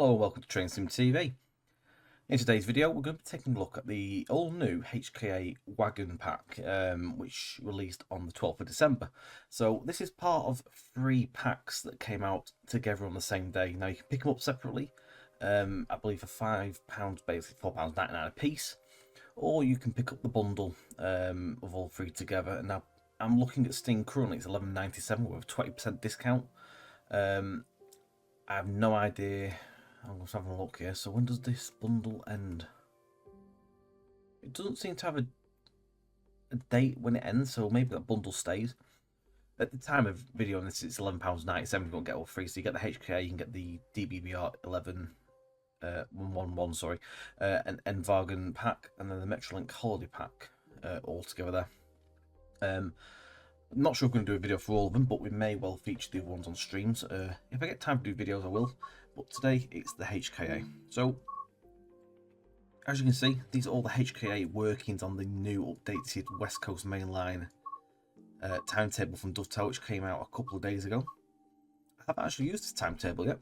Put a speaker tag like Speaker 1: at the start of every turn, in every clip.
Speaker 1: Hello and welcome to Train Sim TV. In today's video we're going to be taking a look at the all new HKA Wagon pack which released on the 12th of December. So this is part of 3 packs that came out together on the same day. Now you can pick them up separately, I believe for £5, basically £4.99 a piece, or you can pick up the bundle of all 3 together. And now I'm looking at Steam currently, it's £11.97 with a 20% discount. I have no idea. I'm just having a look here. So when does this bundle end? It doesn't seem to have a date when it ends, so maybe that bundle stays. At the time of video on this, it's £11.97. You don't get all 3, so you get the HKA, you can get the DBBR 111, sorry, an wagon pack, and then the Metrolink holiday pack all together there. I'm not sure if we're going to do a video for all of them, but we may well feature the other ones on streams. If I get time to do videos, I will. But today, it's the HKA. So, as you can see, these are all the HKA workings on the new updated West Coast Main Line timetable from Dovetail, which came out a couple of days ago. I haven't actually used this timetable yet.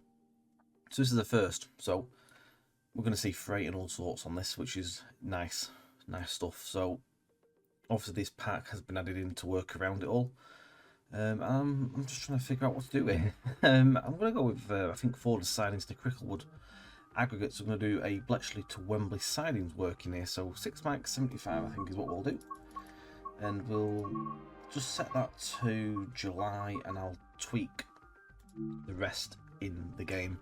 Speaker 1: So this is the first. So, we're going to see freight and all sorts on this, which is nice stuff. So, obviously this pack has been added in to work around it all. I'm just trying to figure out what to do here. I'm going to go with, I think, 4 sidings to Cricklewood. Aggregates, we're going to do a Bletchley to Wembley sidings work in here. So 6 mic 75 I think is what we'll do. And we'll just set that to July and I'll tweak the rest in the game.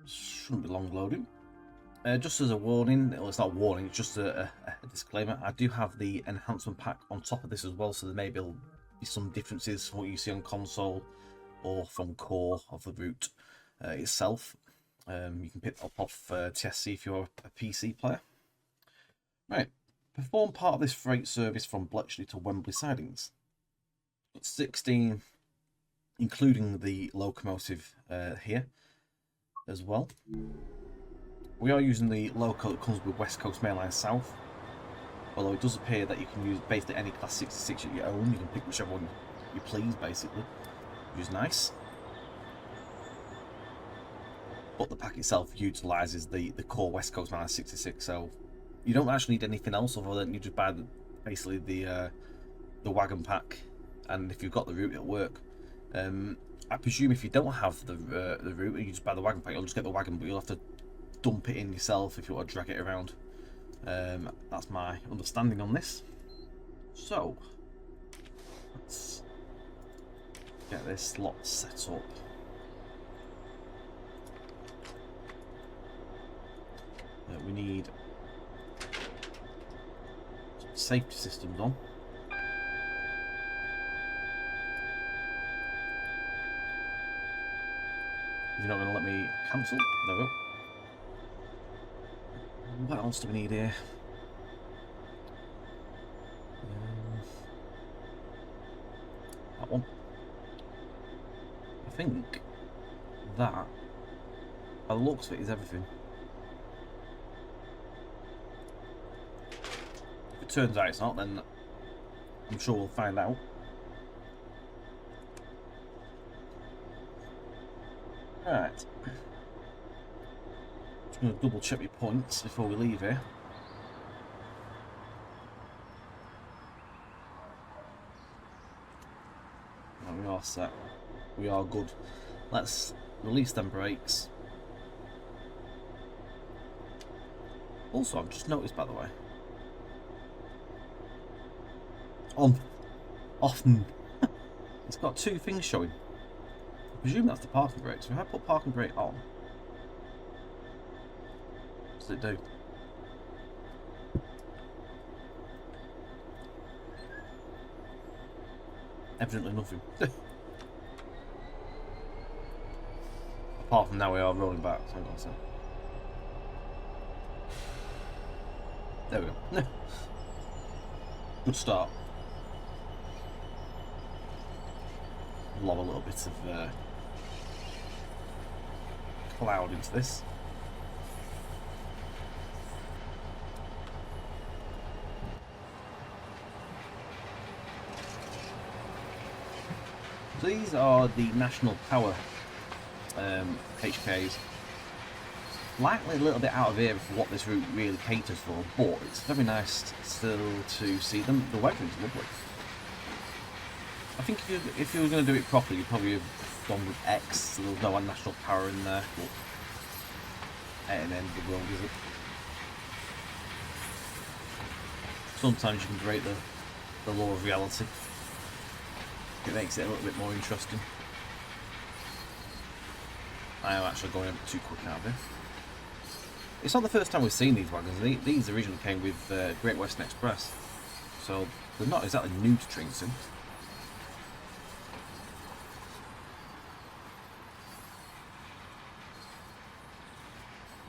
Speaker 1: Shouldn't be long loading. Just as a warning, well, it's not a warning, it's just a disclaimer. I do have the enhancement pack on top of this as well, so there may be some differences from what you see on console or from core of the route itself. You can pick that up off TSC if you're a PC player. Right, perform part of this freight service from Bletchley to Wembley sidings. 16, including the locomotive here as well. We are using the loco that comes with West Coast Main Line South, although it does appear that you can use basically any Class 66 that you own. You can pick whichever one you please, basically, which is nice. But the pack itself utilises the core West Coast Main Line 66, so you don't actually need anything else other than you just buy basically the wagon pack, and if you've got the route, it'll work. I presume if you don't have the route and you just buy the wagon pack, you'll just get the wagon, but you'll have to dump it in yourself if you want to drag it around. That's my understanding on this. So, let's get this lot set up. We need some safety systems on. You're not going to let me cancel? There we go. What else do we need here? That one. I think that, by the looks of it, is everything. If it turns out it's not, then I'm sure we'll find out. Right. Just going to double check my points before we leave here. Right, we are set. We are good. Let's release them brakes. Also, I've just noticed, by the way, often it's got 2 things showing. I presume that's the parking brake. So if I put parking brake on, what does it do? Evidently nothing. Apart from now we are rolling back. So hang on a sec. There we go. Good start. Lob a little bit of cloud into this. So these are the National Power HKAs. Slightly a little bit out of era for what this route really caters for, but it's very nice still to see them. The wagons are lovely. I think if you were going to do it properly, you'd probably have gone with X, so there's no National Power in there. But at an end of the world, is it? Sometimes you can break the law of reality. It makes it a little bit more interesting. I am actually going a bit too quick out of here. It's not the first time we've seen these wagons. These originally came with Great Western Express, so they're not exactly new to train sim.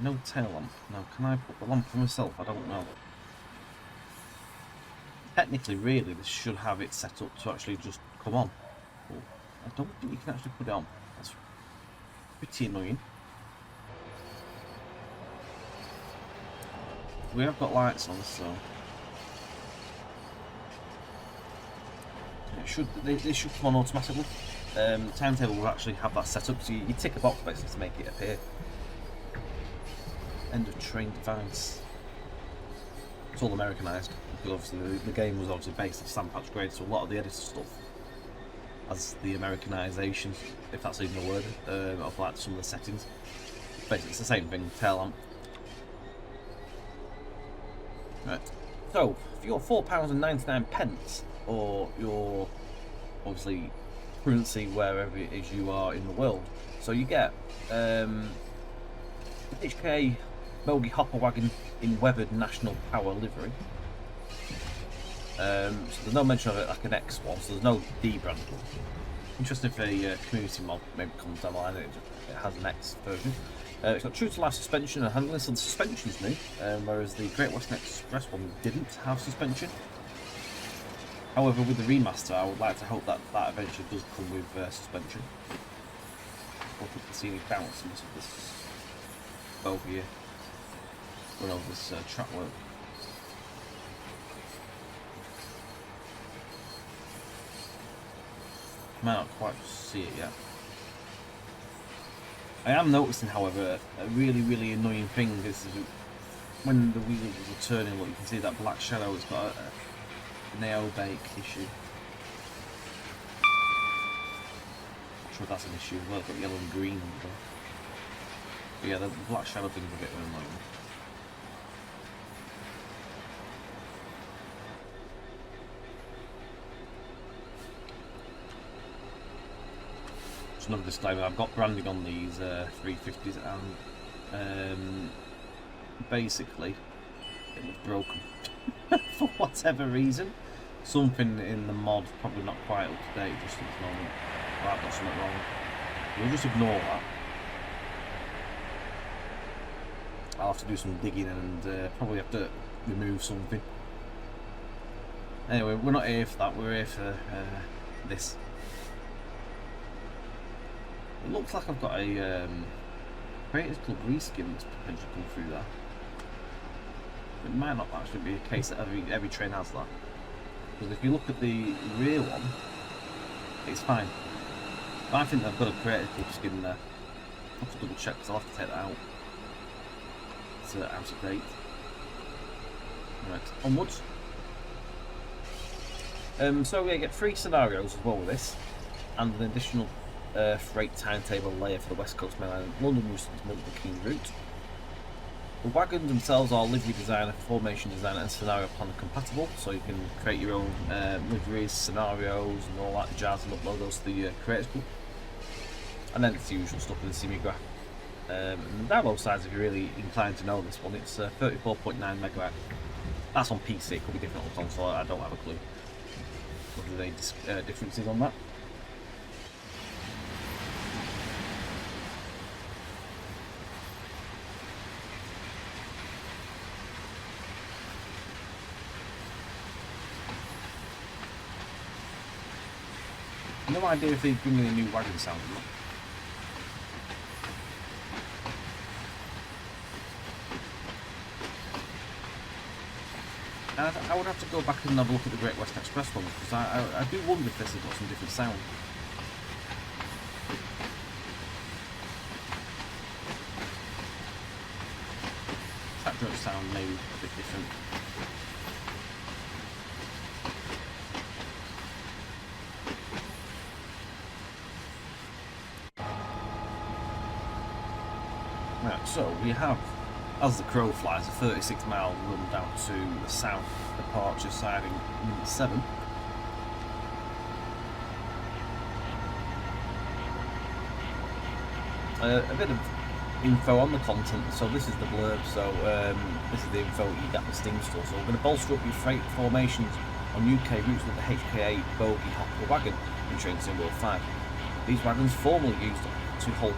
Speaker 1: No tail lamp. Now, can I put the lamp for myself? I don't know. Technically, really, this should have it set up to actually just come on. But I don't think you can actually put it on. That's pretty annoying. We have got lights on, so they should come on automatically. Timetable will actually have that set up, so you tick a box basically to make it appear. End of train device. It's all Americanised, because obviously the game was obviously based on Sandpatch Grade, so a lot of the editor stuff has the Americanisation, if that's even a word, of like some of the settings. Basically, it's the same thing. Tail lamp. Right. So, for your £4.99, or your obviously currency wherever it is you are in the world, so you get HKA Bogie Hopper Wagon in weathered National Power livery. So there's no mention of it like an X one, so there's no D brand. Interesting if a community mod maybe comes down the line, it has an X version. It's got true to life suspension and handling, so the suspension's new, whereas the Great Western Express one didn't have suspension. However, with the remaster, I would like to hope that that eventually does come with suspension. Hope we can see any bounciness of this boat here. Run over this track work. Might not quite see it yet. I am noticing, however, a really annoying thing is when the wheels are turning, look, you can see that black shadow. It's got a nail bake issue. Not sure if that's an issue as well. It's got yellow and green. But yeah, the black shadow thing's a bit annoying. Another disclaimer, I've got branding on these 350s and basically it was broken for whatever reason. Something in the mod probably not quite up to date just at this moment. Well, I've got something wrong. We'll just ignore that. I'll have to do some digging and probably have to remove something. Anyway, we're not here for that, we're here for this. It looks like I've got a Creators Club reskin that's potentially come through there. It might not actually be a case that every train has that. Because if you look at the rear one, it's fine. But I think they've got a Creators Club skin there. I'll have to double check because I'll have to take that out. It's out of date. Right, onwards. So we get 3 scenarios as well with this, and an additional freight timetable layer for the West Coast Main Line London Euston's multiple key route. The wagons themselves are livery designer, formation designer and scenario planner compatible, so you can create your own liveries, scenarios and all that jazz and upload those to the Creators Club. And then it's the usual stuff with the Semigraph. And the download size, if you're really inclined to know this one, it's 34.9 megabyte. That's on PC, it could be different on console, I don't have a clue whether there's any differences on that. No idea if they bring in a new wagon sound or not. I would have to go back and have a look at the Great Western Express ones because I do wonder if this has got some different sound. does sound maybe a bit different. Right, so we have, as the crow flies, a 36-mile run down to the south departure siding number 7. A bit of info on the content. So this is the blurb. So this is the info you get the steam store. So we're going to bolster up your freight formations on UK routes with the HKA Bogie Hopper Wagon in train symbol 5. These wagons formerly used to hold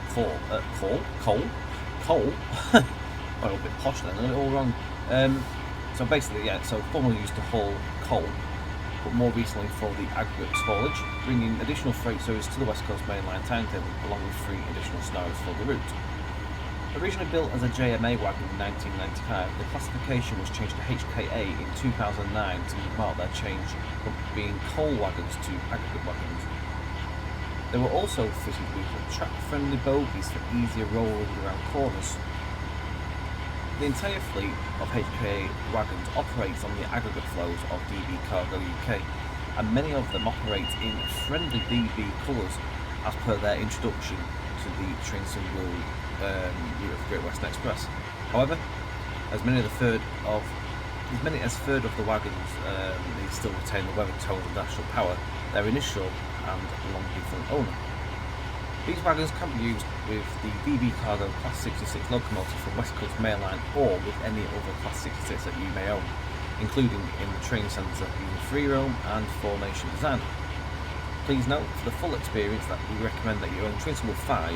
Speaker 1: coal. I'm a bit posh then, all wrong. So basically, yeah, so formerly used to haul coal, but more recently for the aggregates haulage, bringing additional freight service to the West Coast mainline timetable, along with 3 additional scenarios for the route. Originally built as a JMA wagon in 1995, the classification was changed to HKA in 2009 to mark their change from being coal wagons to aggregate wagons. They were also fitted with track-friendly bogies for easier rolling around corners. The entire fleet of HKA wagons operates on the aggregate flows of DB Cargo UK, and many of them operate in friendly DB colours as per their introduction to the train symbol route of Great Western Express. However, as many as a third of the wagons they still retain the weather tone of national power, their initial and long-defunct owner. These wagons can be used with the DB Cargo Class 66 locomotive from West Coast Mainline or with any other Class 66 that you may own, including in the train centre using free roam and formation design. Please note, for the full experience, that we recommend that you own train symbol 5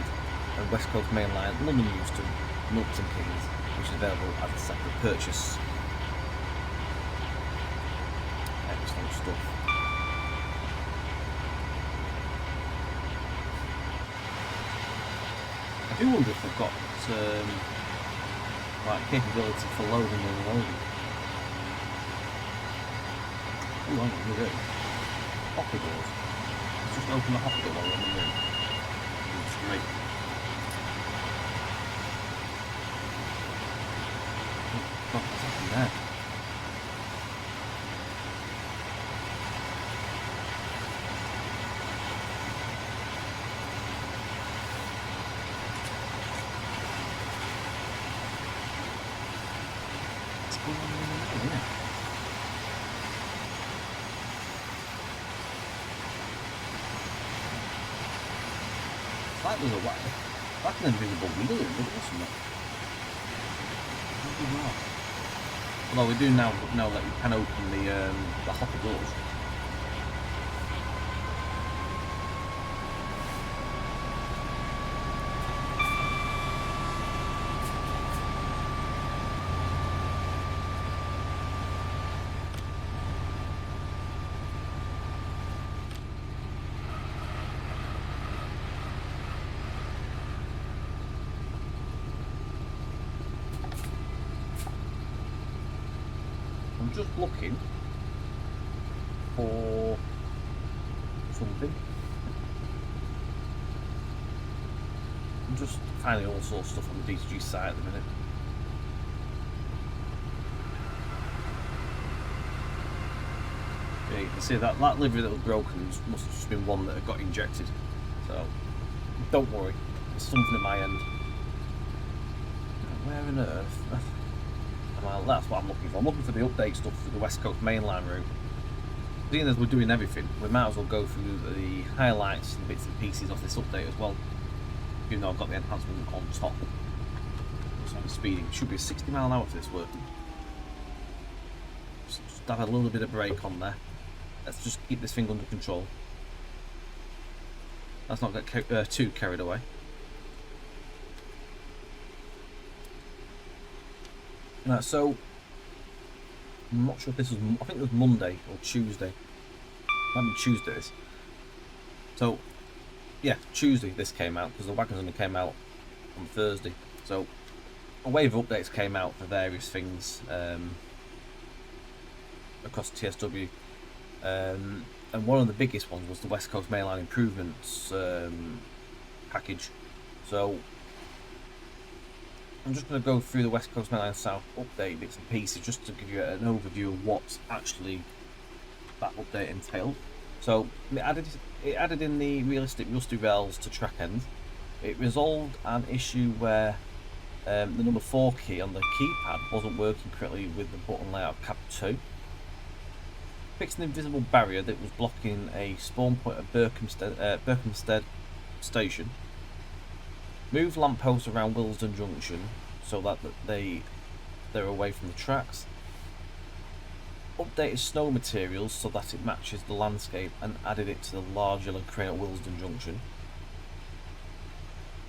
Speaker 1: and West Coast Mainline London Euston, Milton Keynes, which is available as a separate purchase. Excellent stuff. I do wonder if they've got like capability for loading and unloading. Ooh, hang on, here. Hopper doors. Let's just open the hopper door while we're in the room. It's great. Oh, God, what's happening there? Like there's a way, like an invisible wheel in it or something. Although we do now know that you can open the hopper doors. I'm just looking for something. I'm just finding all sorts of stuff on the DTG site at the minute. Yeah, you can see that livery that was broken must have just been one that had got injected. So don't worry, there's something at my end. Where on earth? Well, that's what I'm looking for. I'm looking for the update stuff for the West Coast mainline route. Seeing as we're doing everything, we might as well go through the highlights and bits and pieces of this update as well. Even though I've got the enhancement on top. So I'm speeding. It should be a 60 mile an hour for this working. Just have a little bit of brake on there. Let's just keep this thing under control. Let's not get too carried away. So I'm not sure if this was, I think it was Monday or Tuesday. Might be Tuesday this. So yeah, Tuesday this came out because the wagons only came out on Thursday. So a wave of updates came out for various things across TSW, and one of the biggest ones was the West Coast Mainline Improvements package. So I'm just going to go through the West Coast Main Line South update bits and pieces just to give you an overview of what's actually that update entailed. So it added in the realistic rusty rails to track end. It resolved an issue where the number 4 key on the keypad wasn't working correctly with the button layout of cab 2. Fixed an invisible barrier that was blocking a spawn point at Berkhamsted station. Moved lampposts around Willesden Junction so that they're away from the tracks. Updated snow materials so that it matches the landscape and added it to the large yellow crane at Willesden Junction.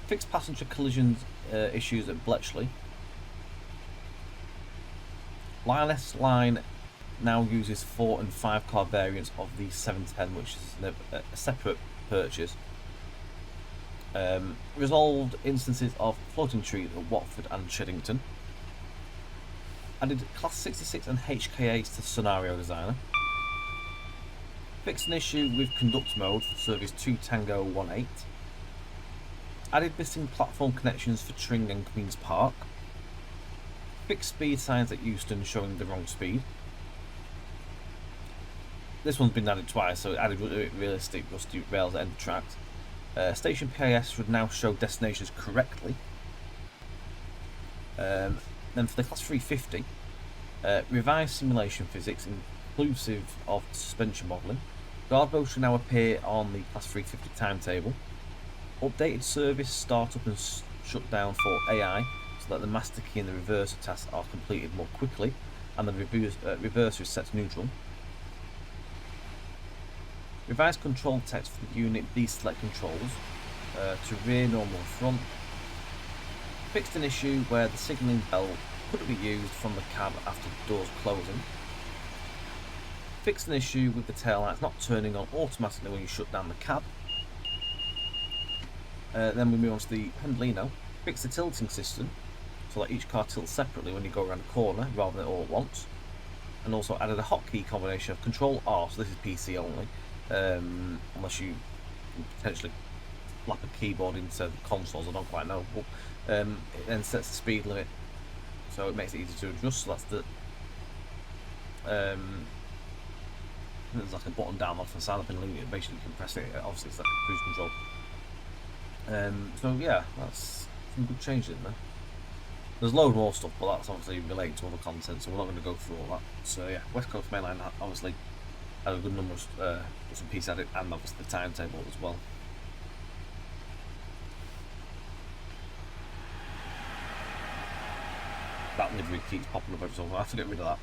Speaker 1: Fixed passenger collisions issues at Bletchley. Lioness Line now uses 4 and 5 car variants of the 710, which is a separate purchase. Resolved instances of floating trees at Watford and Cheddington. Added Class 66 and HKAs to Scenario Designer. Fixed an issue with conduct mode for service 2 Tango 18. Added missing platform connections for Tring and Queen's Park. Fixed speed signs at Euston showing the wrong speed. This one's been added twice, so it added realistic rusty rails at end tracks. Station PIS would now show destinations correctly. Then for the Class 350, revised simulation physics inclusive of suspension modelling. Guard rails should now appear on the Class 350 timetable. Updated service startup and shutdown for AI so that the master key and the reverser tasks are completed more quickly, and the reverser is set to neutral. Revised control text for the unit deselect controls to rear, normal, front. Fixed an issue where the signalling bell couldn't be used from the cab after the doors closing. Fixed an issue with the taillights not turning on automatically when you shut down the cab. Then we move on to the Pendolino. Fixed the tilting system so that each car tilts separately when you go around a corner rather than all at once. And also added a hotkey combination of Control R, so this is PC only, unless you can potentially slap a keyboard into the consoles, I don't quite know. But, it then sets the speed limit, so it makes it easy to adjust. So that's the there's like a button down off the side of the Pendolino. Basically, you can press it. Obviously, it's like cruise control. So yeah, that's some good changes in there. There's a load more stuff, but that's obviously related to other content, so we're not going to go through all that. So yeah, West Coast Main Line obviously had a good number of some pieces added, and obviously the timetable as well. That livery keeps popping up every so often. I have to get rid of that.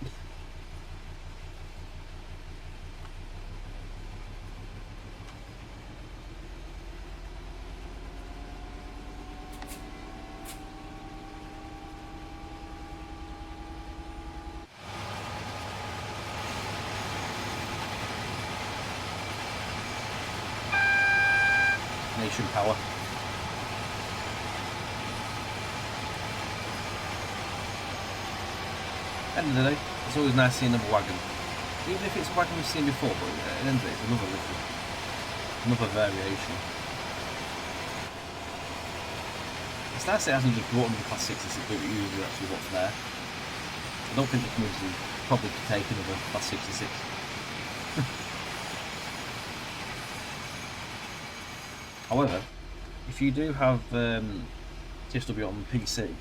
Speaker 1: Nation power. End of the day, it's always nice seeing another wagon. Even if it's a wagon we've seen before, but at the end of the day, it's another livery. Another variation. It's nice it hasn't just brought in the Class 66, but usually actually what's there. I don't think the community probably could take another Class 66. However, if you do have TSW on PC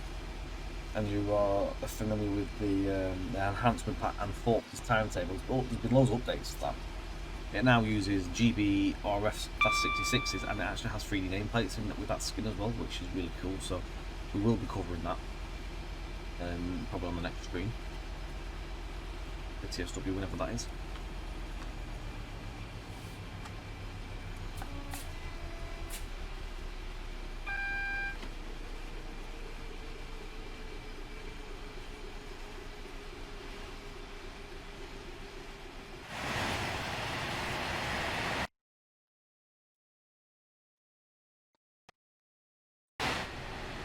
Speaker 1: and you are familiar with the enhancement pack and Forks timetables, there's been loads of updates to that. It now uses GB RF Class 66s and it actually has 3D nameplates in it with that skin as well, which is really cool. So we will be covering that probably on the next screen. The TSW, whenever that is.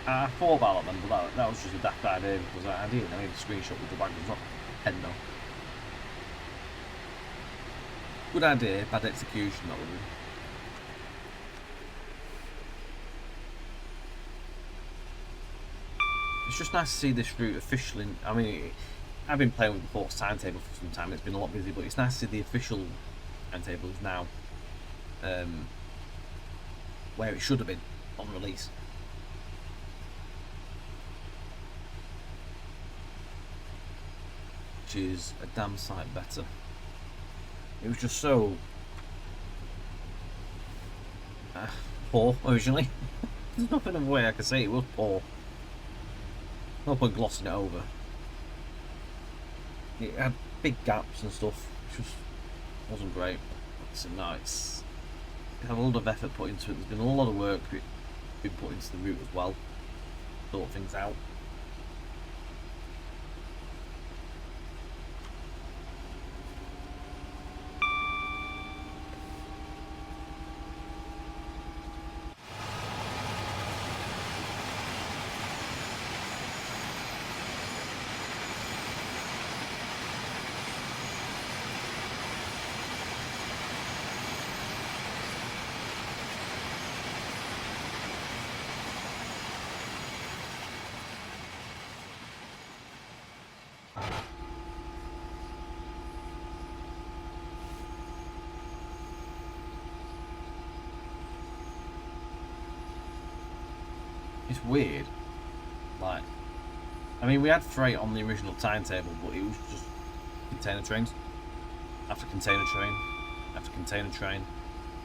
Speaker 1: I thought about that then, but that was just a daft idea because I made a screenshot with the wagons, not Hendo. Good idea, bad execution, that would be. it's just nice to see this route officially. I mean, I've been playing with the Port's timetable for some time. It's been a lot busy, but it's nice to see the official timetable is now where it should have been on release. Which is a damn sight better. It was just so poor originally. There's nothing of a way I could say it was poor. No point glossing it over. It had big gaps and stuff, which just wasn't great. So no, it's had a lot of effort put into it. There's been a lot of work been put into the route as well. Sort things out. It's weird. Like, I mean, we had freight on the original timetable, but it was just container trains after container train after container train.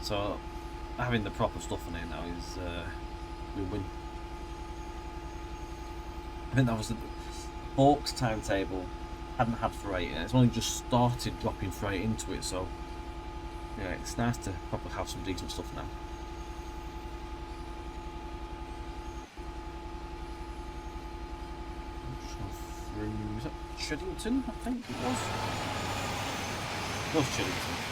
Speaker 1: So having the proper stuff on it now is win-win. I think that was the Hawk's timetable hadn't had freight, and it's only just started dropping freight into it. So yeah, it's nice to probably have some decent stuff now. Was that Chiddington? I think it was. It was Chiddington.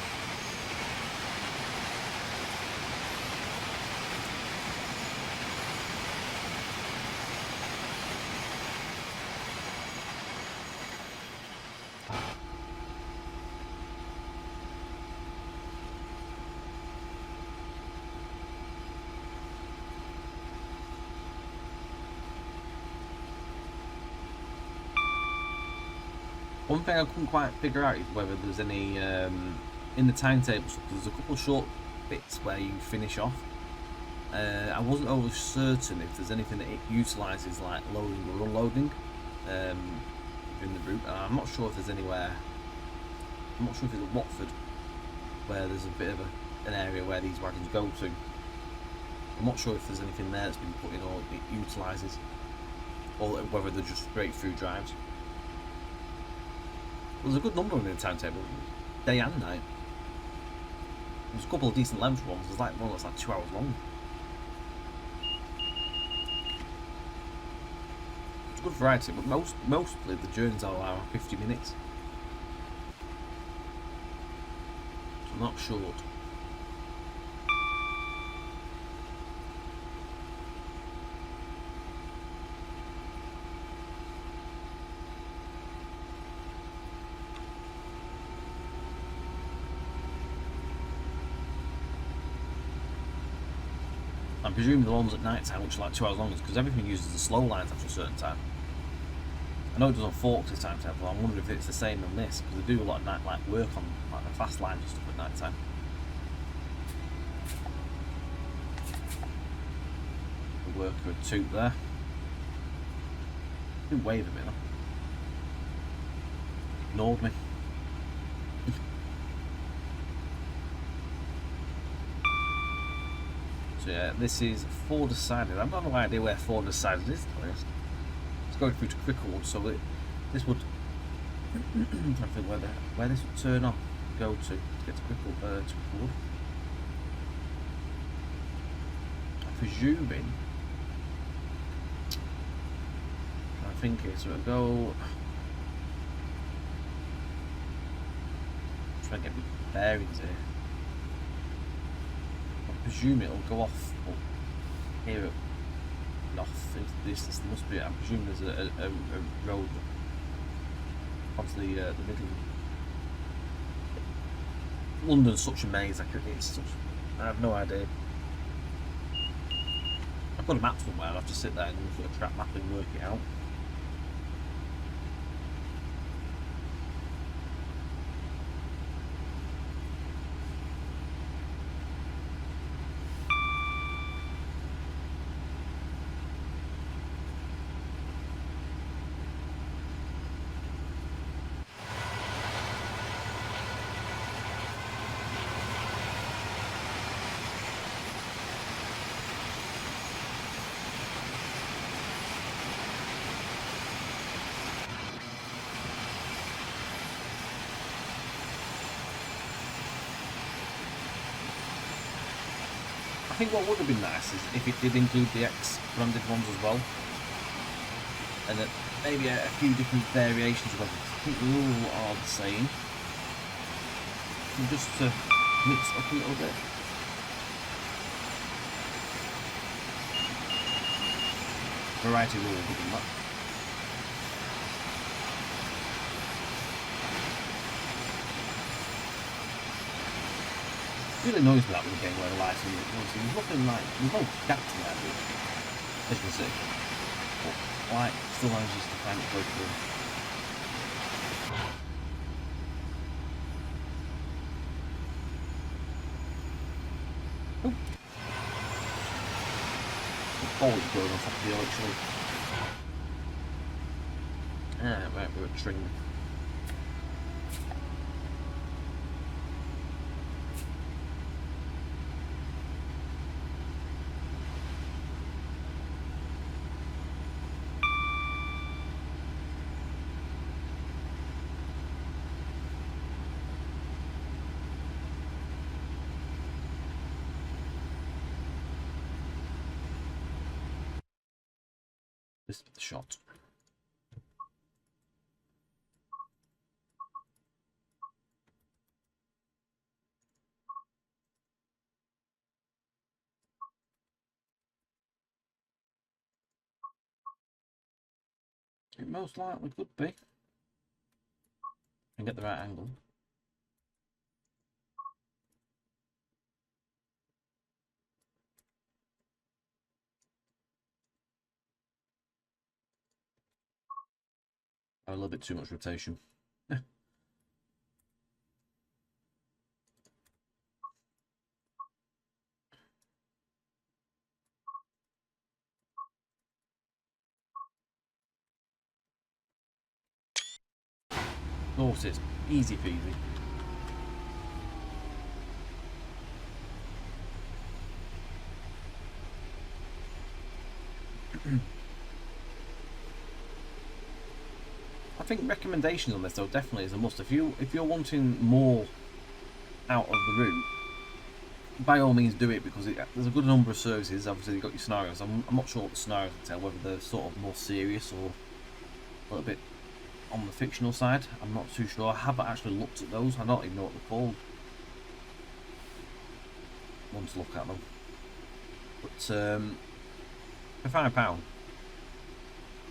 Speaker 1: One thing I couldn't quite figure out is whether there's any in the timetable. There's a couple of short bits where you finish off. I wasn't always certain if there's anything that it utilises, like loading or unloading in the route. And I'm not sure if there's anywhere. I'm not sure if it's at Watford where there's a bit of an area where these wagons go to. I'm not sure if there's anything there that's been put in or it utilises, or whether they're just straight through drives. There's a good number in the timetable, day and night. There's a couple of decent length ones. There's like one that's like 2 hours long. It's a good variety, but mostly the journeys are around 50 minutes. So not short. I'm presuming the ones at night time, which are like 2 hours long, is because everything uses the slow lines after a certain time. I know it does on Forks this timetable, but I'm wondering if it's the same on this, because they do a lot of night light work on like the fast lines and stuff at night time. The worker at toot there. Didn't wave a minute. Ignored me. So yeah, this is Fordesided. I've got no idea where Fordesided is, to be honest. It's going through to Cricklewood, so this would I'm trying to think where this would turn off, go to get to Cricklewood. I'm presuming. I think it's so it'll go. Try and get the bearings here. I presume it'll go off up here and off into this. This must be. I presume there's a road onto the middle. London's such a maze. I have no idea. I've got a map somewhere. I'll have to sit there and look at a track map and work it out. think what would have been nice is if it did include the X-branded ones as well, and that maybe a few different variations of them. I think they all are the same. And just to mix it up a little bit. Variety rule would be that. It really annoys me that with a game where the lighting is there's nothing like, there's no gaps in there, as you can see. But light still manages to find its way through. Oh. The ball is going on top of the hill actually. Ah, right, we're at Tring. This shot. It most likely could be. And get the right angle. A little bit too much rotation. Sorted. Easy peasy. I think recommendations on this though definitely is a must. If you're wanting more out of the route, by all means do it, because there's a good number of services. Obviously you've got your scenarios. I'm not sure what the scenarios entail, whether they're sort of more serious or a little bit on the fictional side. I'm not too sure. I haven't actually looked at those. I don't even know what they're called. One to look at them. But for £5,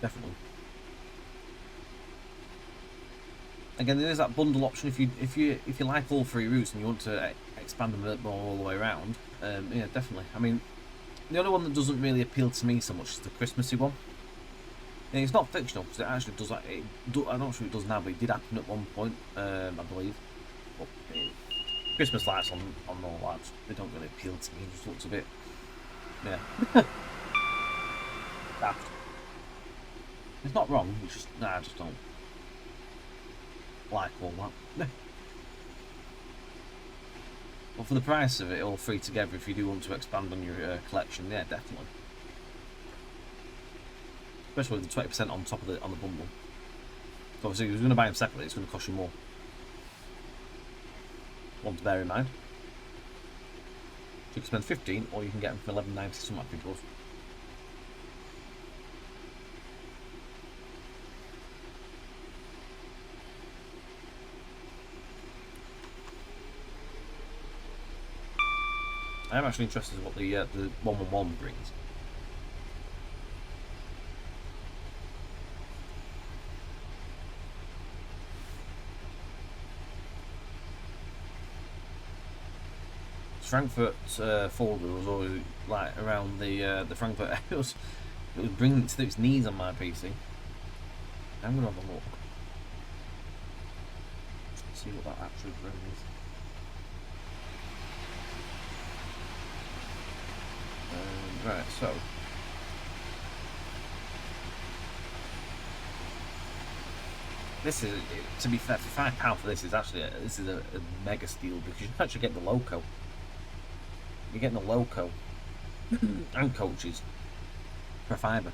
Speaker 1: definitely. Again, there is that bundle option if you like all three routes and you want to expand them a bit more all the way around. Yeah, definitely. I mean, the only one that doesn't really appeal to me so much is the Christmassy one. And it's not fictional because it actually does. I'm not sure it does now, but it did happen at one point, I believe. But Christmas lights on all that, they don't really appeal to me. It just looks a bit, yeah. Daft. It's not wrong. It's just I just don't like all that. But for the price of it all three together, if you do want to expand on your collection, yeah, definitely. Especially with the 20% on top of on the bundle. So obviously, if you're going to buy them separately, it's going to cost you more. One to bear in mind. So you can spend 15, or you can get them for 11.90. Something like that. I am actually interested in what the 111 brings. Frankfurt folder was always like around the Frankfurt. It was bringing it to its knees on my PC. I'm gonna have a look. Let's see what that actually brings. Right, so this is, to be fair, for £5 for this is actually a mega steal, because you can actually get the loco. You're getting the loco and coaches for £5.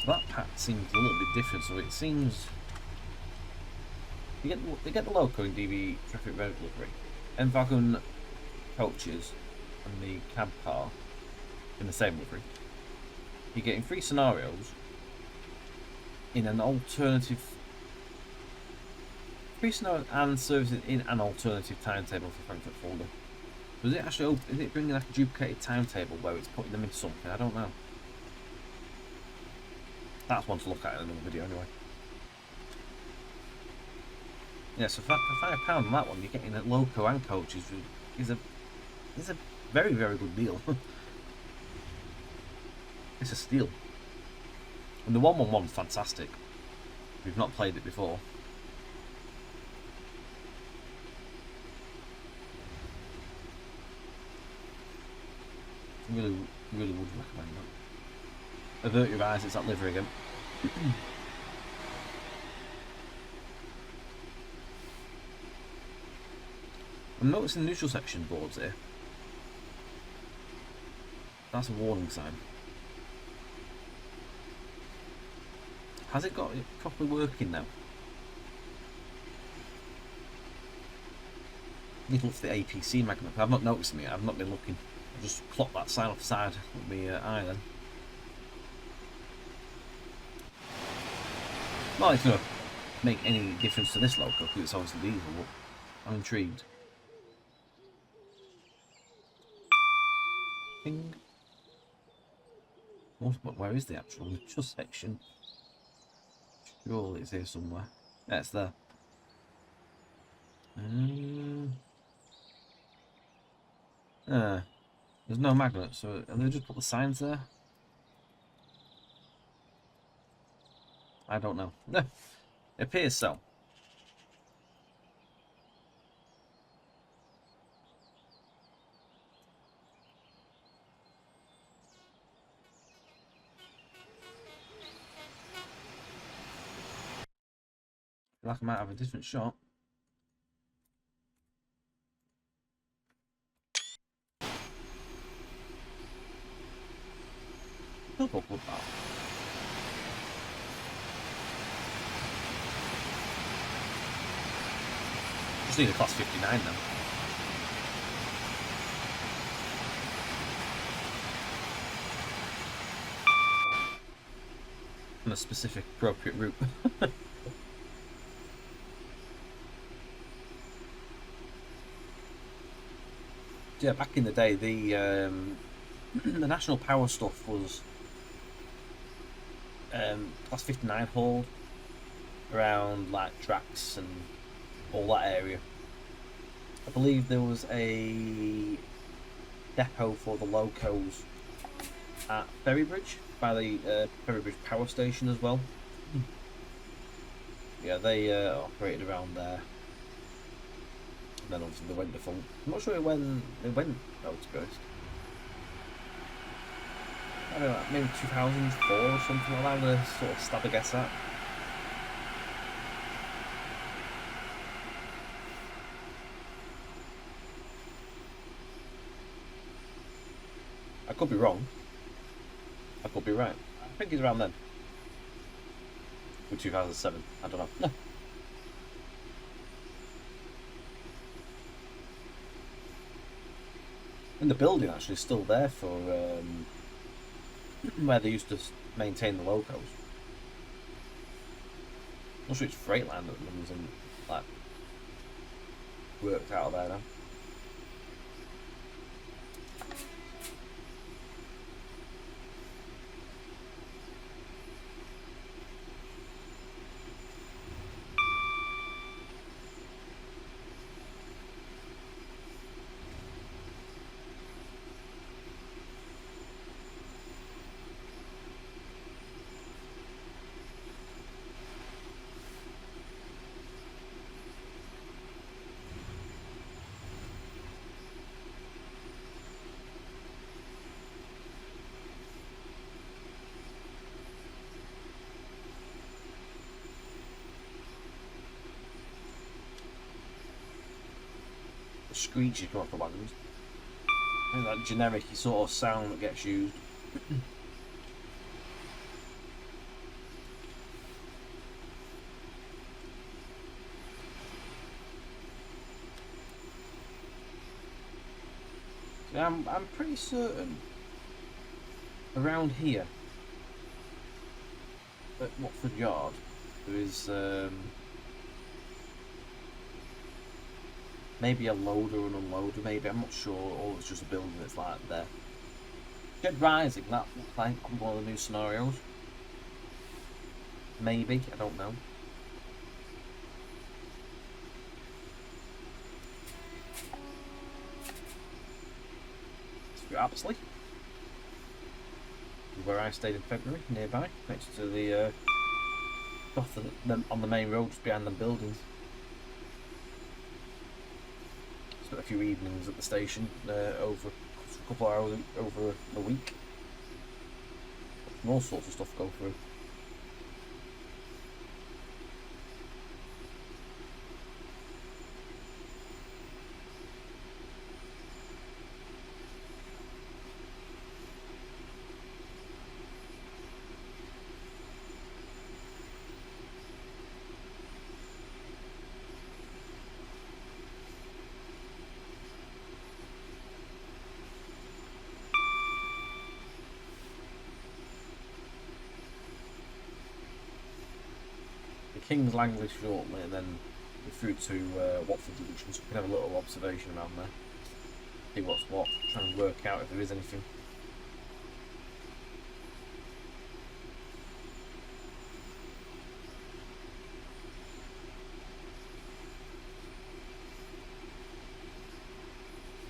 Speaker 1: That pack seems a little bit different, so it seems... You get the loco in DB Traffic Road Delivery, and wagon coaches and the cab car in the same livery. You're getting 3 scenarios in an alternative... 3 scenarios and services in an alternative timetable for Frankfurt folder. So is it actually... Is it bringing like a duplicated timetable where it's putting them into something? I don't know. That's one to look at in another video anyway. Yeah, so for £5 on that one, you're getting a loco and coaches is a very, very good deal. It's a steal. And the 111's fantastic. We've not played it before. Really would recommend that. Avert your eyes, it's that livery again. I'm noticing the neutral section boards here. That's a warning sign. Has it got it properly working now? Need to look for the APC magnet. I've not noticed it. I've not been looking. I'll just clock that sign off the side with my eye then. Well, it's not make any difference to this loco because it's obviously diesel, but I'm intrigued. Ping. Where is the actual neutral section? Surely it's here somewhere. Yeah, it's there. There's no magnet, so and they just put the signs there. I don't know. It appears so. I feel like I might have a different shot. Just need a class 59 now. On a specific appropriate route. Yeah, back in the day, the national power stuff was class 59 hauled around like tracks and all that area. I believe there was a depot for the locos at Ferrybridge by the Ferrybridge power station as well. Yeah, they operated around there. And then obviously they went defunct. I'm not sure when they went though, to be honest. I don't know, maybe 2004 or something like that. I'm gonna sort of stab a guess at. I could be wrong. I could be right. I think he's around then. With 2007. I don't know. And the building actually is still there for where they used to maintain the locos. I'm not sure it's Freightland that runs in like worked out of there now. Screeches come off the wagons. I think that generic sort of sound that gets used. Yeah, I'm pretty certain around here at Watford Yard there is maybe a loader and unloader, maybe, I'm not sure, or it's just a building that's like there. Shed Rising, that looks like one of the new scenarios. Maybe, I don't know. It's Apsley, where I stayed in February, nearby, next to the on the main road, just behind the buildings. Spent a few evenings at the station over a couple of hours over a week. And all sorts of stuff go through. King's Langley shortly, and then through to Watford Junction, so we can have a little observation around there. See what's what, try and work out if there is anything.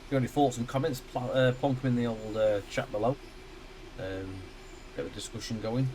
Speaker 1: If you have any thoughts and comments, plonk them in the old chat below. Get the discussion going.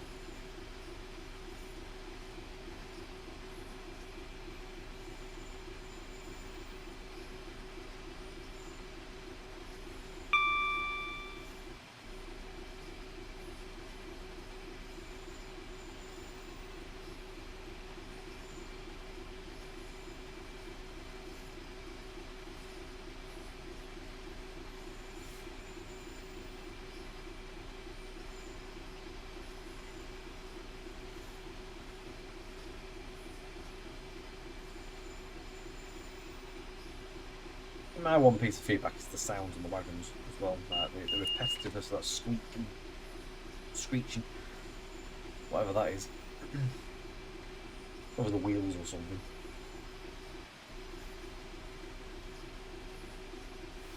Speaker 1: My one piece of feedback is the sounds on the wagons as well, like the repetitiveness of that screeching, whatever that is. Over the wheels or something.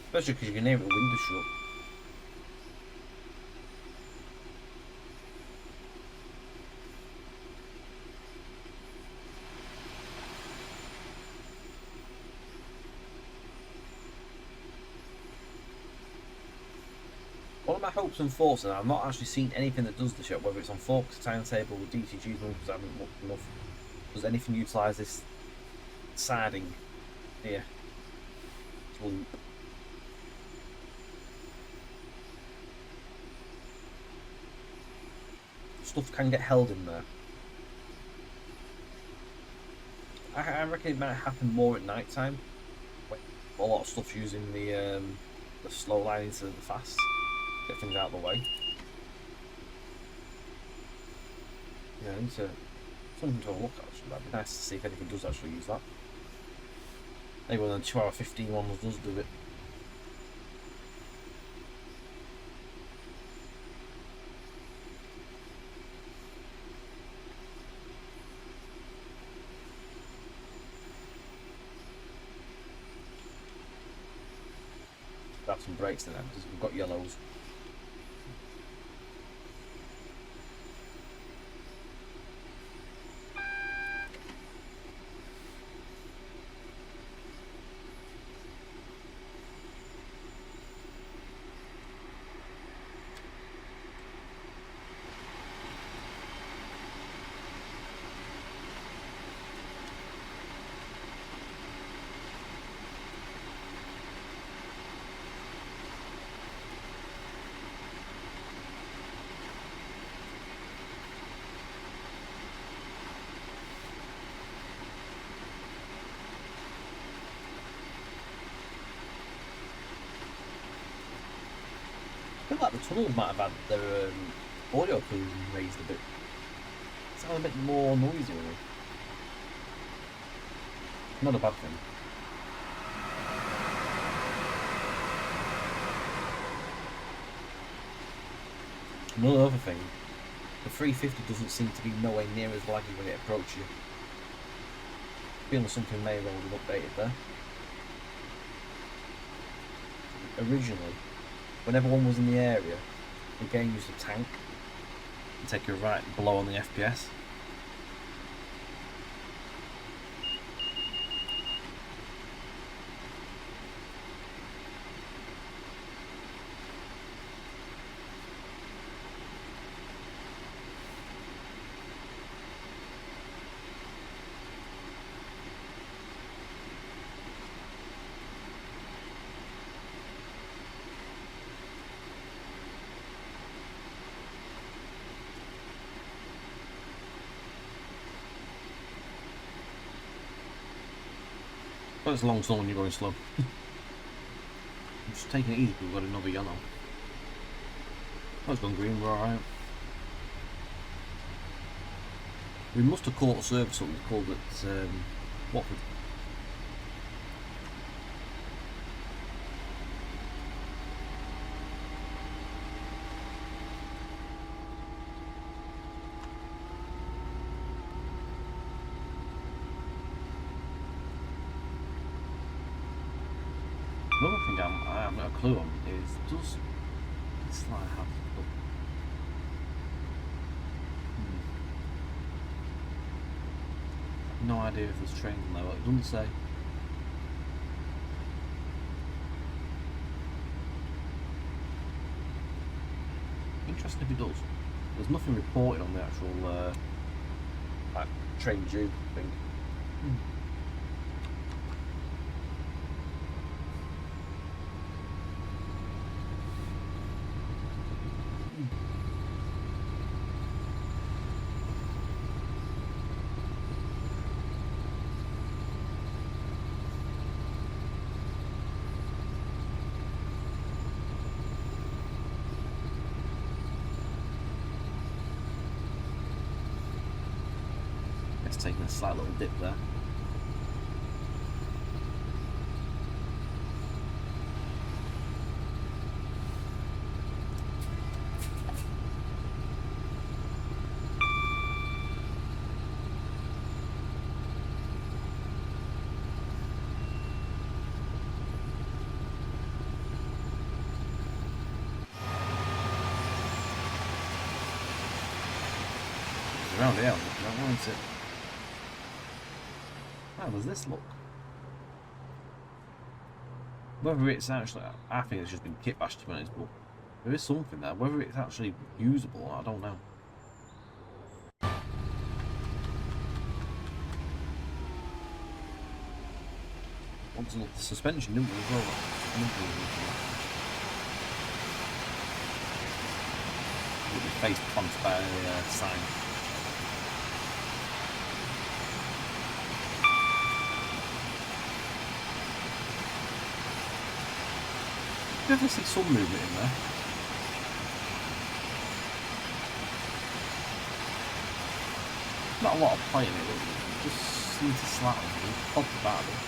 Speaker 1: Especially because you can hear it with the window shut. One of my hopes and thoughts, and I've not actually seen anything that does the show, whether it's on Forks, Timetable, or DTG's one, because I haven't looked enough. Does anything utilise this siding here? Loop. Stuff can get held in there. I reckon it might happen more at night time. A lot of stuff's using the slow line into the fast. Get things out of the way. Yeah, into something to have a look at, actually. That'd be nice to see if anything does actually use that. Maybe one of the 2 hour 15 ones does do it. Grab some brakes then, because we've got yellows. I feel like the tunnels might have had their audio clues raised a bit. Sound a bit more noisy, really. Not a bad thing. Another other thing, the 350 doesn't seem to be nowhere near as laggy when it approaches you. Feeling something may have already been updated there. Originally, whenever one was in the area, the game used a tank and take you right below on the FPS. But it's a long song when you're going slow. I'm just taking it easy because we've got another yellow. Oh, it's gone green, we're alright. We must have caught a service that was called at Watford. Another thing I haven't got a clue on is, does this line have no idea if there's trains on there, but it doesn't say. Interesting if it does. There's nothing reported on the actual like train due thing. It's taking a slight little dip there. It's around here, won't it? How does this look? Whether it's actually, I think it's just been kit bashed to be honest, but there is something there. Whether it's actually usable, I don't know. Want to look at the suspension, didn't we, as well? With the face punched by a sign. You ever see some movement in there? Not a lot of playing it, but just seem to slap and pop about it.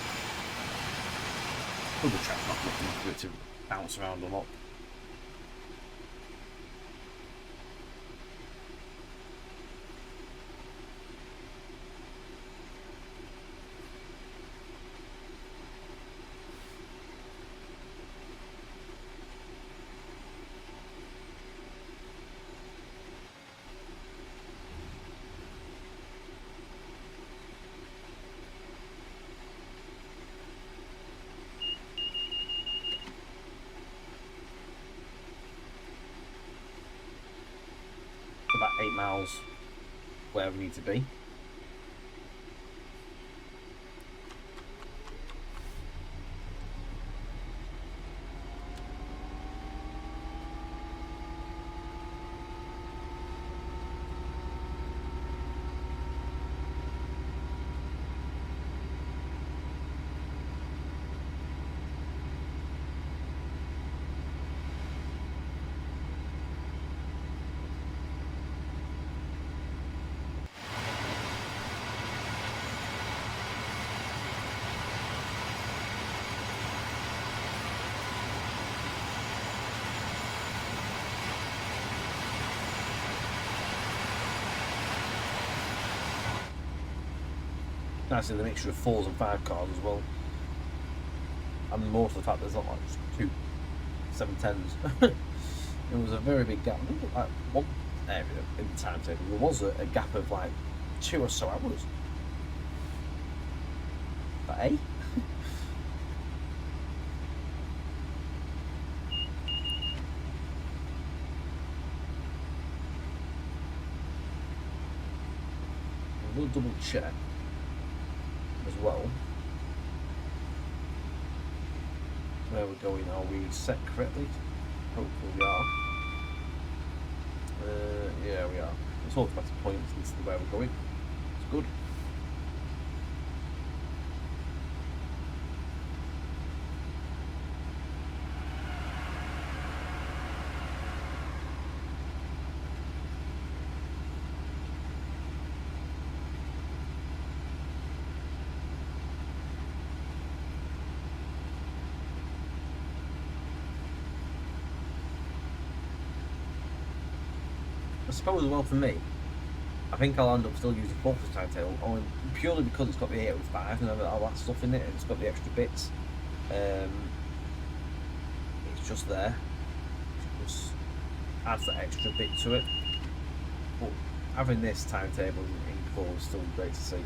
Speaker 1: Other track's not looking for it to bounce around a lot. About 8 miles where we need to be. Nice in the mixture of 4s and 5 cars as well. And more to the fact there's not like just 2 710s. It was a very big gap. I think like one area in the timetable there was a gap of like 2 or so hours. But A? We'll double check as well where we're going. Are we set correctly? Hopefully we are. Yeah, we are. It's automatic points instead of where we're going. It's good. I suppose as well for me, I think I'll end up still using Bolster's timetable, only purely because it's got the 805 and all that stuff in it, and it's got the extra bits. It's just there. It just adds that extra bit to it. But having this timetable in full is still great to see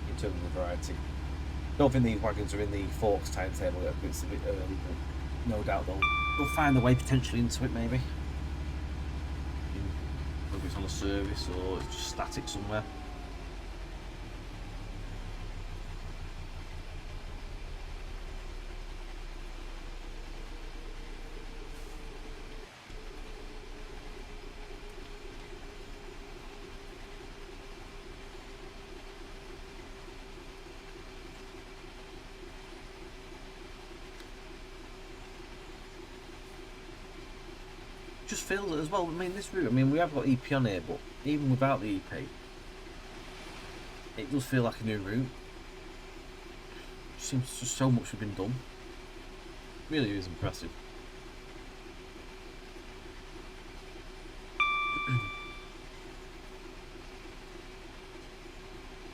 Speaker 1: in terms of the variety. I don't think these wagons are in the Forks timetable yet, but it's a bit early, but no doubt they'll find their way potentially into it maybe. Whether it's on a service or it's just static somewhere. Just feels it as well. I mean, this route, I mean, we have got EP on here, but even without the EP, it does feel like a new route. It seems just so much has been done. Really is impressive.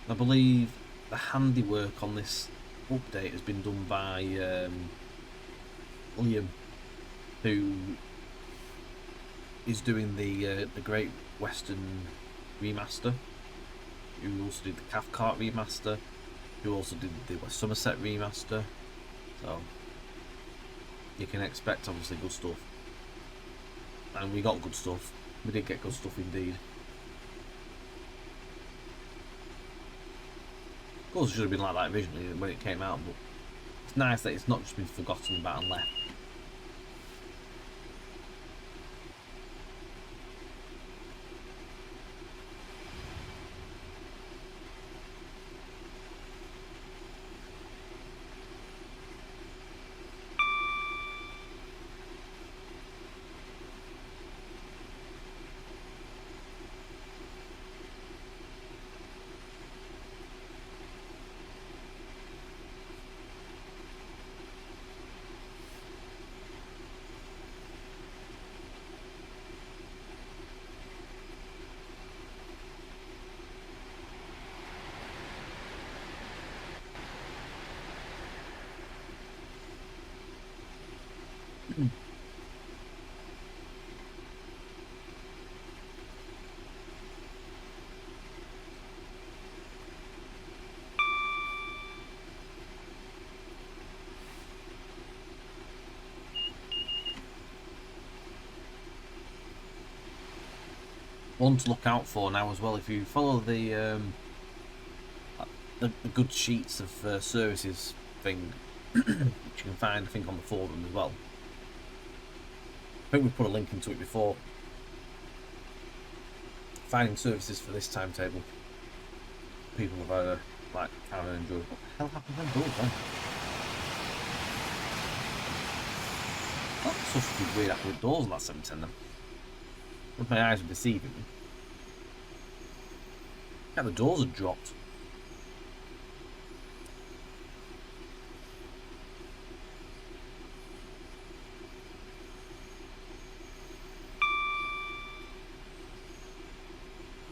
Speaker 1: I believe the handiwork on this update has been done by Liam, who is doing the Great Western remaster, who also did the Cathcart remaster, who also did the West Somerset remaster, so you can expect obviously good stuff, and we got good stuff. We did get good stuff indeed. Of course it should have been like that originally when it came out, but it's nice that it's not just been forgotten about and left. One to look out for now as well, if you follow the good sheets of services thing, which you can find I think on the forum as well. I think we've put a link into it before. Finding services for this timetable. People have either like found and enjoyed. What the hell happened to them doors then? That's such a weird happened with doors on that 710 then. If my eyes were deceiving me. Yeah, the doors had dropped.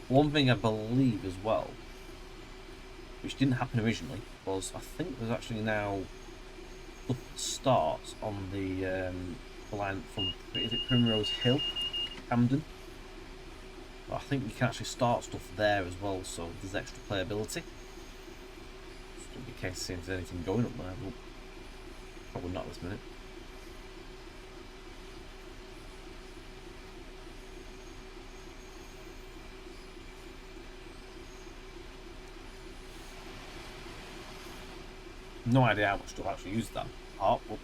Speaker 1: One thing I believe as well which didn't happen originally, was I think there's actually now stuff that starts on the line from, is it Primrose Hill, Camden? But I think you can actually start stuff there as well, so there's extra playability. Just in case to see if there's anything going up there, but probably not this minute. No idea how much to actually use that part, but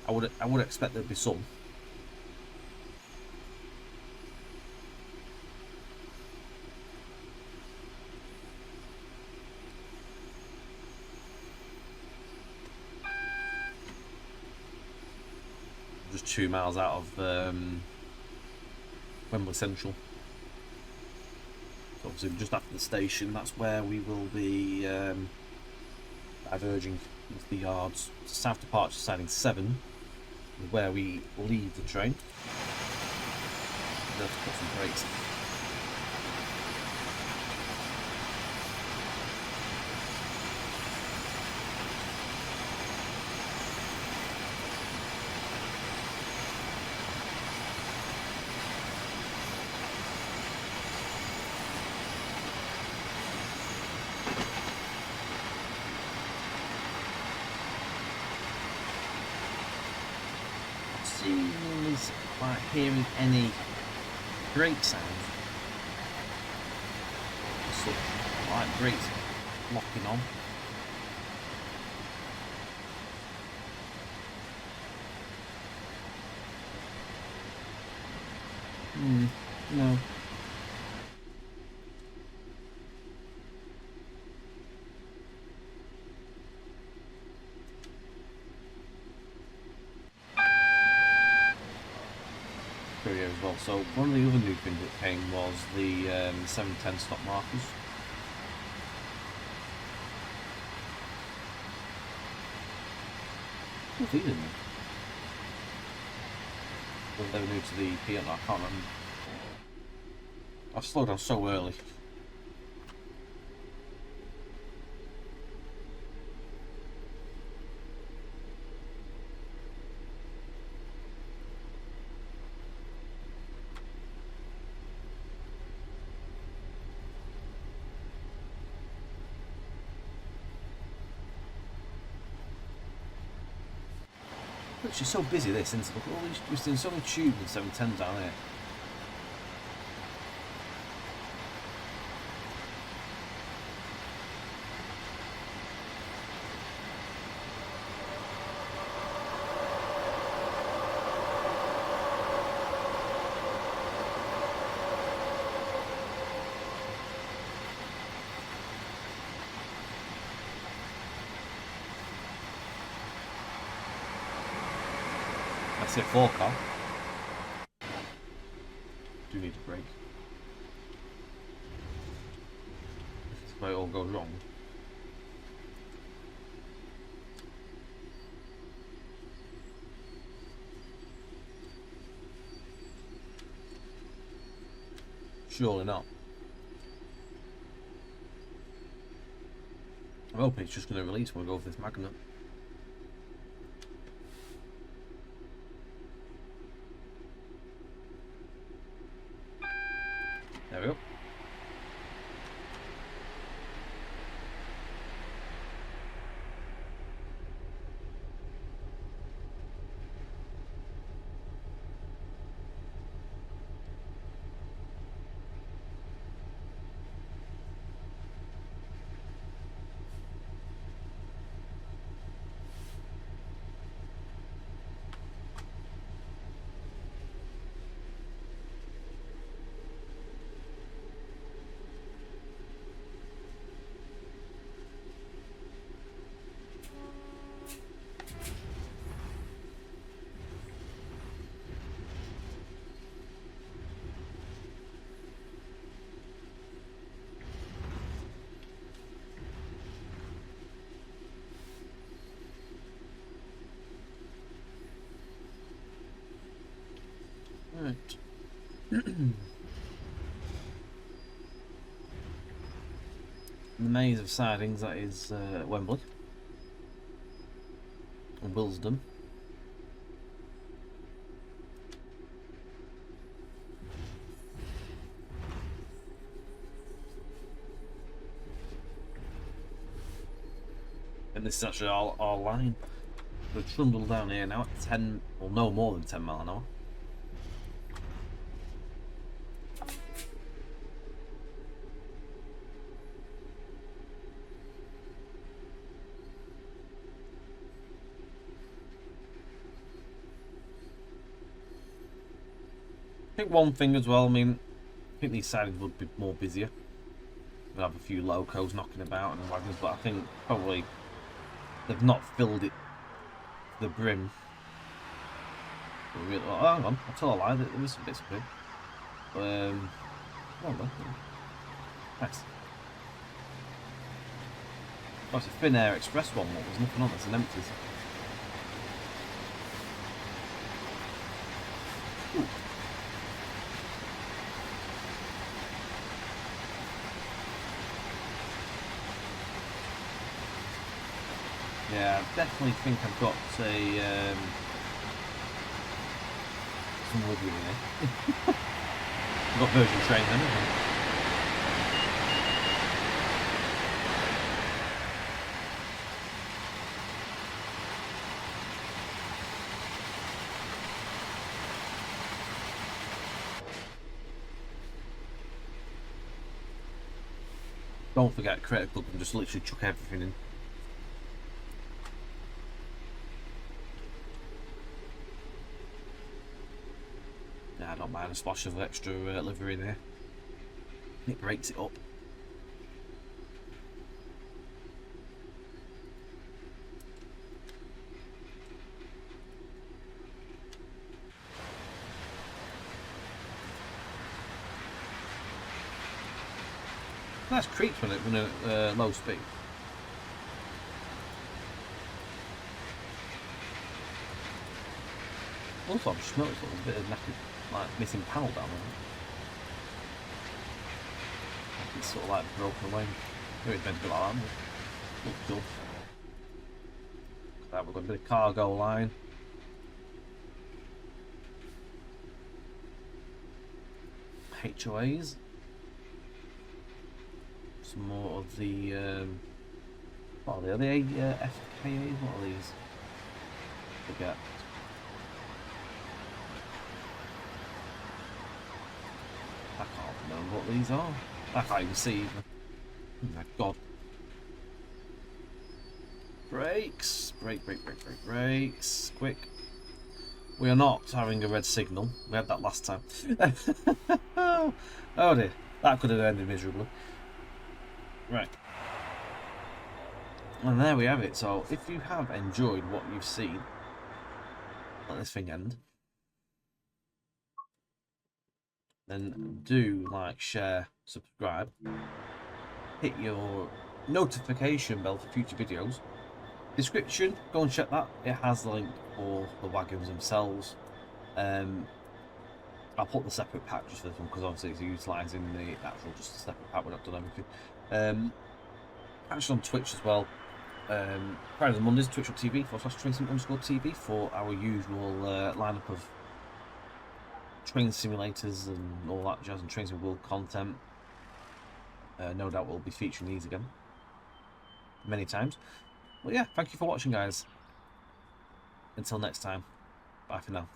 Speaker 1: I would expect there'd be some. Just 2 miles out of Wembley Central. So obviously just after the station, that's where we will be diverging into the yards. South departure siding 7 is where we leave the train. Let's put some brakes. Is quite hearing any brake sound. So, like brakes locking on. No. As well. So one of the other new things that came was the 710 stop markers. What's these in there? Whether they were new to the P, I can't remember. I slowed down so early. It's just so busy this, isn't it? Look at all these, we're seeing so many tubes and 710s down here. That's it, 4 car. Do need a brake. If it all goes wrong. Surely not. I'm hoping it's just going to release when we go for this magnet. There we go. Right. the maze of sidings that is Wembley and Willesden. And this is actually our line. We're trundled down here now at 10, well, no more than 10 miles an hour. I think one thing as well, I mean, I think these sidings would be more busier. We'll have a few locos knocking about and wagons, but I think probably they've not filled it to the brim. Really, oh, hang on, I'll tell a lie, there was some bits of brim. Oh, no. Nice. Oh, it's a Thin Air Express one, there's nothing on, it's an empties. Ooh. Yeah, I definitely think I've got a some wood in here. I've got version train then, haven't I? Don't forget, create a club and just literally chuck everything in. I don't mind a splash of extra livery in here. It breaks it up. Nice creaks when at low speed. Also, I've just noticed a bit of like missing panel down there. It's sort of like broken away. Maybe it's meant to be like that. Looks cool. Right, we've got a bit of cargo line. HOAs. Some more of the what are they? Are they FKAs? What are these? Forget. I can't remember what these are. I can't even see. Oh my god. Brakes. Brakes. Quick. We are not having a red signal. We had that last time. Oh dear. That could have ended miserably. Right. And there we have it. So if you have enjoyed what you've seen, let this thing end. Then do like, share, subscribe, hit your notification bell for future videos. Description, go and check that. It has the link for the wagons themselves. I'll put the separate pack just for this one because obviously it's utilising the actual just a separate pack. We're not done everything. Actually on Twitch as well. Fridays and Mondays, twitch.tv/tracing_TV for our usual lineup of train simulators and all that jazz and Trains in World content. No doubt we'll be featuring these again many times. But yeah, thank you for watching, guys. Until next time, bye for now.